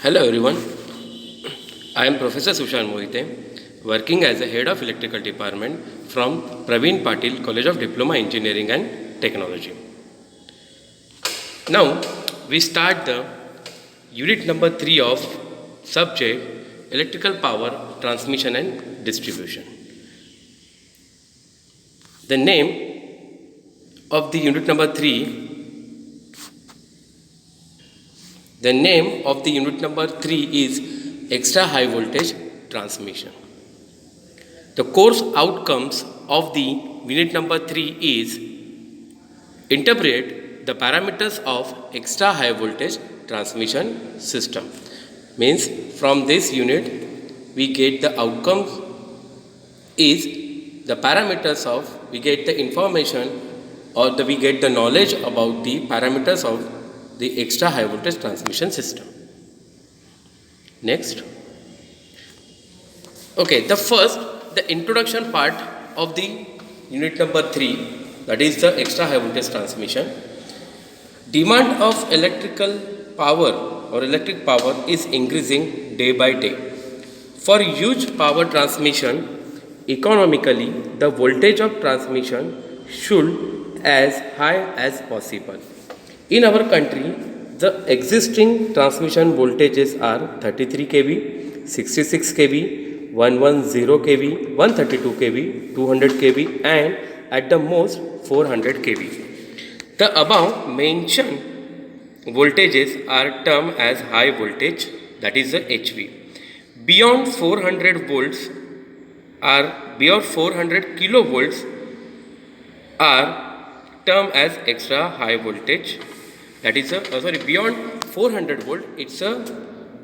Hello everyone, I am Professor Sushan Mohite, working as a Head of Electrical Department from Praveen Patil College of Diploma Engineering and Technology. Now we start the unit number 3 of subject Electrical Power Transmission and Distribution. The name of the unit number 3 The name of the unit number 3 is Extra High Voltage Transmission. The course outcomes of the unit number 3 is interpret the parameters of extra high voltage transmission system. Means from this unit we get the outcomes is the parameters of we get the information or we get the knowledge about the parameters of the extra high voltage transmission system. Next. Okay, the introduction part of the unit number 3, that is the extra high voltage transmission. Demand of electrical power or electric power is increasing day by day. For huge power transmission, economically, the voltage of transmission should as high as possible. In our country, the existing transmission voltages are 33 kV, 66 kV, 110 kV, 132 kV, 200 kV and at the most 400 kV. The above mentioned voltages are termed as high voltage, that is the HV. Beyond 400 kilovolts are termed as extra high voltage. That is beyond 400 volt, it's a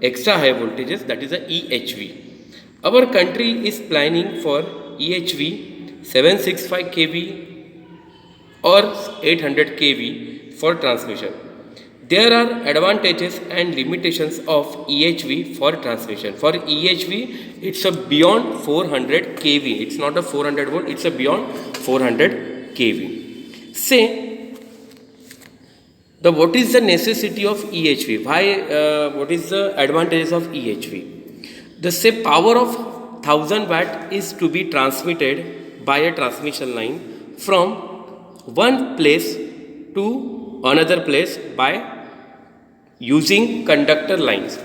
extra high voltages, that is a EHV. Our country is planning for EHV 765 kV or 800 kV for transmission. There are advantages and limitations of EHV for transmission. For EHV, it's a beyond 400 kV. It's not a 400 volt, it's a beyond 400 kV. Say, what is the necessity of EHV? What is the advantages of EHV? The say power of 1000 watt is to be transmitted by a transmission line from one place to another place by using conductor lines.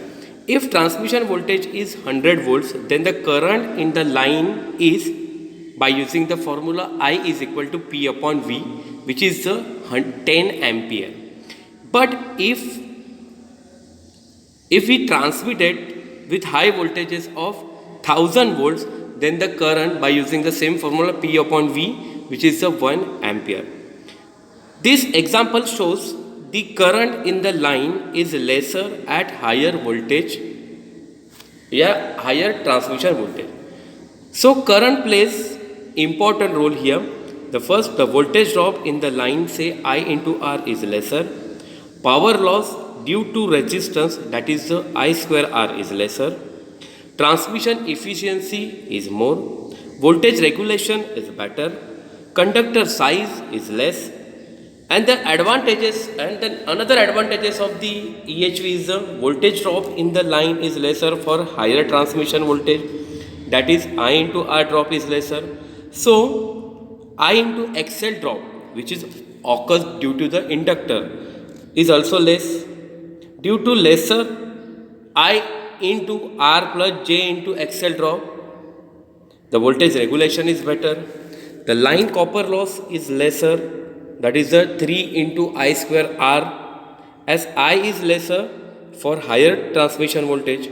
If transmission voltage is 100 volts, then the current in the line is, by using the formula I is equal to P upon V, which is the 10 ampere. But if we transmit it with high voltages of 1000 volts, then the current, by using the same formula P upon V, which is the 1 ampere. This example shows the current in the line is lesser at higher voltage, higher transmission voltage. So current plays important role here. The voltage drop in the line, say I into R, is lesser. Power loss due to resistance, that is the I square R, is lesser. Transmission efficiency is more. Voltage regulation is better. Conductor size is less. And the advantages, and then another advantages of the EHV is the voltage drop in the line is lesser for higher transmission voltage, that is I into R drop is lesser. So I into XL drop, which is occurs due to the inductor, is also less. Due to lesser I into R plus J into XL drop, the voltage regulation is better. The line copper loss is lesser, that is the 3 into I square R, as I is lesser for higher transmission voltage.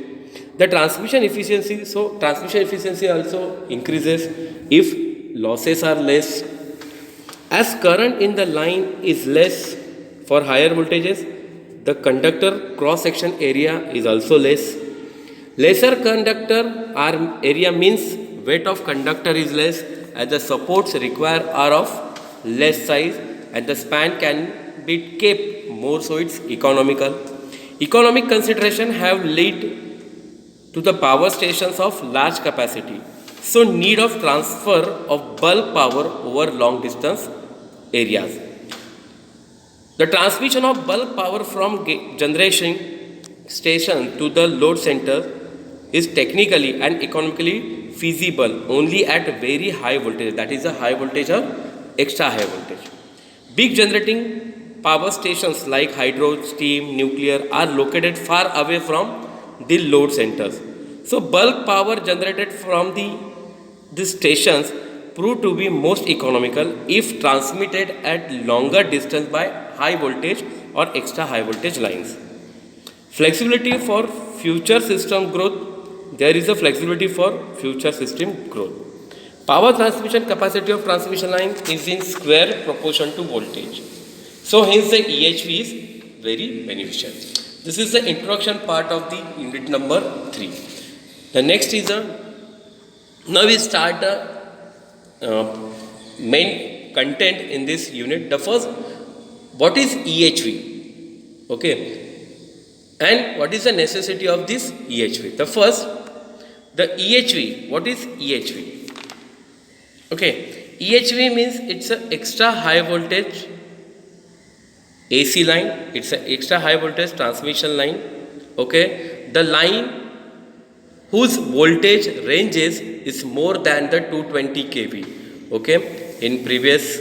The transmission efficiency, so transmission efficiency also increases if losses are less. As current in the line is less for higher voltages, the conductor cross section area is also less. Lesser conductor area means weight of conductor is less, as the supports require are of less size and the span can be kept more, so it's economical. Economic consideration have led to the power stations of large capacity, so need of transfer of bulk power over long distance areas. The transmission of bulk power from generation station to the load center is technically and economically feasible only at very high voltage, that is a high voltage or extra high voltage. Big generating power stations like hydro, steam, nuclear are located far away from the load centers. So bulk power generated from these stations prove to be most economical if transmitted at longer distance by high voltage or extra high voltage lines. Flexibility for future system growth. There is a flexibility for future system growth. Power transmission capacity of transmission line is in square proportion to voltage. So hence the EHV is very beneficial. This is the introduction part of the unit number 3. The next is now we start the main content in this unit. The first, what is EHV? Okay. And what is the necessity of this EHV? The first, the EHV. What is EHV? Okay, EHV means it's an extra high voltage AC line. It's an extra high voltage transmission line. Okay, the line whose voltage ranges is more than the 220 kV. Okay, in previous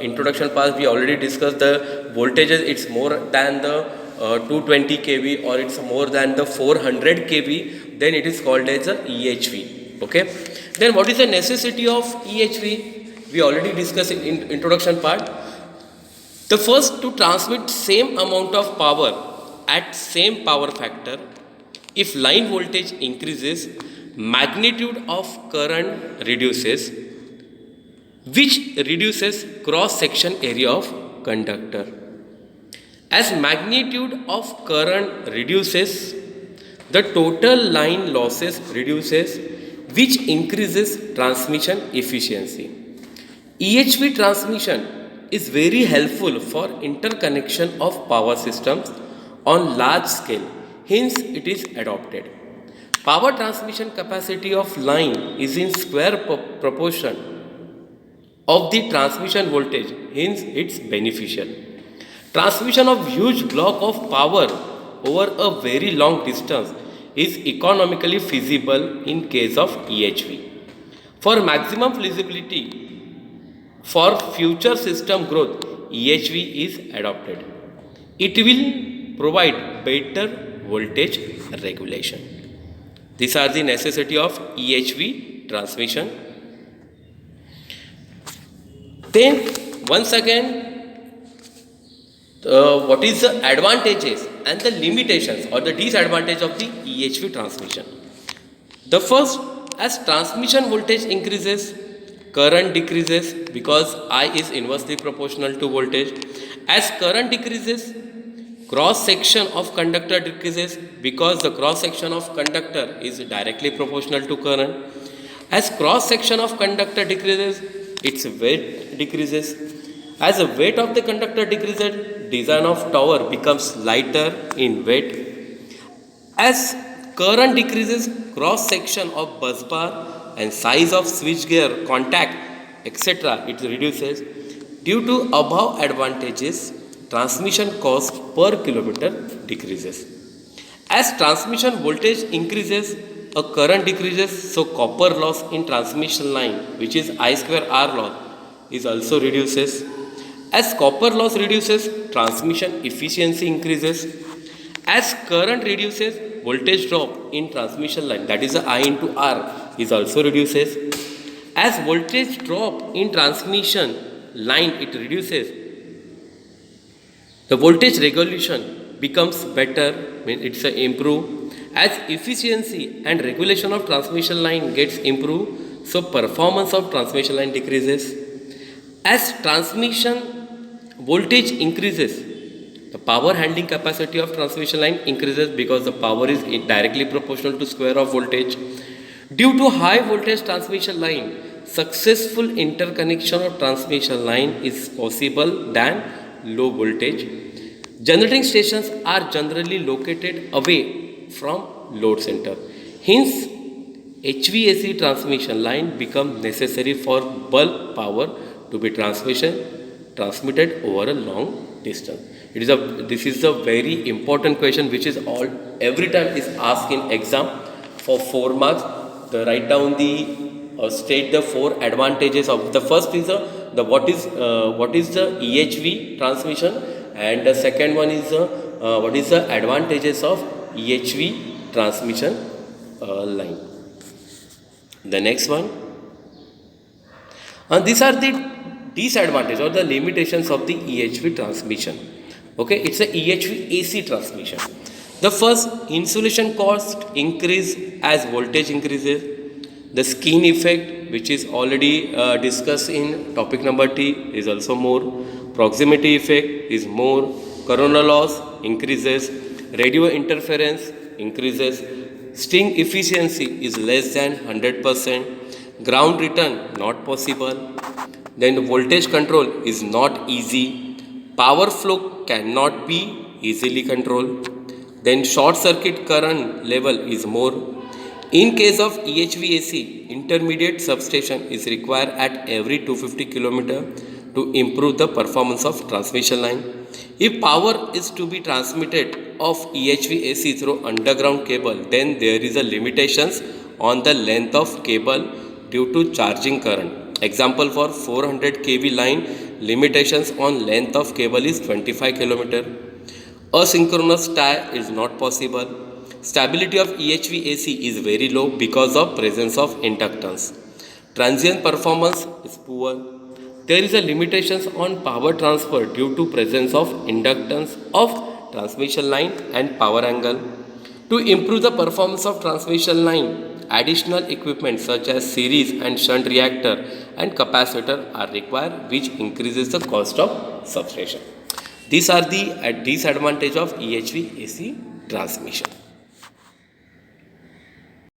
introduction part we already discussed the voltages. It's more than the 220 kV or it's more than the 400 kV, then it is called as a EHV. Okay, then what is the necessity of EHV? We already discussed in introduction part. The first, to transmit same amount of power at same power factor. If line voltage increases, magnitude of current reduces, which reduces cross section area of conductor. As magnitude of current reduces, the total line losses reduces, which increases transmission efficiency. EHV transmission is very helpful for interconnection of power systems on large scale, hence it is adopted. Power transmission capacity of line is in square proportion of the transmission voltage, hence it's beneficial. Transmission of huge block of power over a very long distance is economically feasible in case of EHV. For maximum feasibility for future system growth, EHV is adopted. It will provide better voltage regulation. These are the necessity of EHV transmission. Then once again, what is the advantages and the limitations or the disadvantage of the EHV transmission? The first, as transmission voltage increases, current decreases because I is inversely proportional to voltage. As current decreases, cross section of conductor decreases because the cross section of conductor is directly proportional to current. As cross section of conductor decreases, its weight decreases. As the weight of the conductor decreases, design of tower becomes lighter in weight. As current decreases, cross section of bus bar and size of switchgear, contact, etc. it reduces. Due to above advantages, transmission cost per kilometer decreases. As transmission voltage increases, a current decreases, so copper loss in transmission line, which is I square R loss, is also reduces. As copper loss reduces, transmission efficiency increases. As current reduces, voltage drop in transmission line, that is the I into R, is also reduces. As voltage drop in transmission line, it reduces. The voltage regulation becomes better, it's improve. As efficiency and regulation of transmission line gets improved, so performance of transmission line decreases. As transmission voltage increases, the power handling capacity of transmission line increases because the power is directly proportional to square of voltage. Due to high voltage transmission line, successful interconnection of transmission line is possible than low voltage. Generating stations are generally located away from load center. Hence, HVAC transmission line becomes necessary for bulk power to be transmitted over a long distance. This is a very important question which is all every time is asked in exam for 4 marks. Write down the state the 4 advantages of the first is the what is the EHV transmission, and the second one is what is the advantages of EHV transmission line. The next one, these are the disadvantages or the limitations of the EHV transmission. Okay, it's a EHV AC transmission. The first, insulation cost increase as voltage increases. The skin effect, which is already discussed in topic number T, is also more. Proximity effect is more. Corona loss increases. Radio interference increases. Sting efficiency is less than 100%. Ground return not possible. Then voltage control is not easy. Power flow cannot be easily controlled. Then short circuit current level is more. In case of EHVAC, intermediate substation is required at every 250 km to improve the performance of transmission line. If power is to be transmitted of EHVAC through underground cable, then there is a limitations on the length of cable due to charging current. Example for 400 kV line, limitations on length of cable is 25 km. Asynchronous tie is not possible. Stability of EHVAC is very low because of presence of inductance. Transient performance is poor. There is a limitations on power transfer due to presence of inductance of transmission line and power angle. To improve the performance of transmission line, additional equipment such as series and shunt reactor and capacitor are required, which increases the cost of substation. These are the disadvantage of EHV AC transmission.